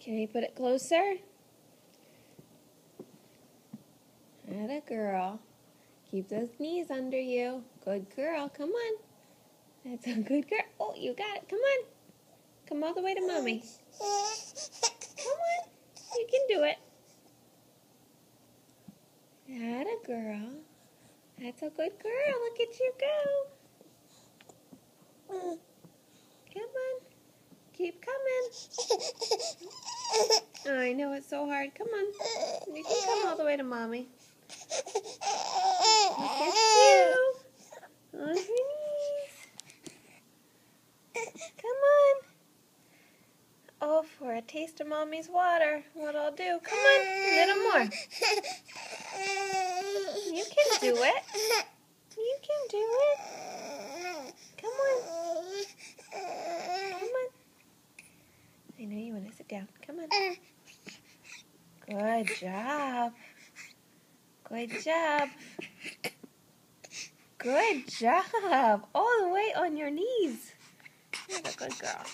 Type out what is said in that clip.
Can you put it closer? Atta girl. Keep those knees under you. Good girl. Come on. That's a good girl. Oh, you got it. Come on. Come all the way to Mommy. Come on. You can do it. Atta girl. That's a good girl. Look at you go. Come on. Keep coming. Oh, I know it's so hard. Come on. You can come all the way to Mommy. Look at you. On your knees. Come on. Oh, for a taste of Mommy's water. What I'll do. Come on. A little more. You can do it. You can do it. Come on. Come on. I know you want to sit down. Come on. Good job. Good job. Good job. All the way on your knees. You're a good girl.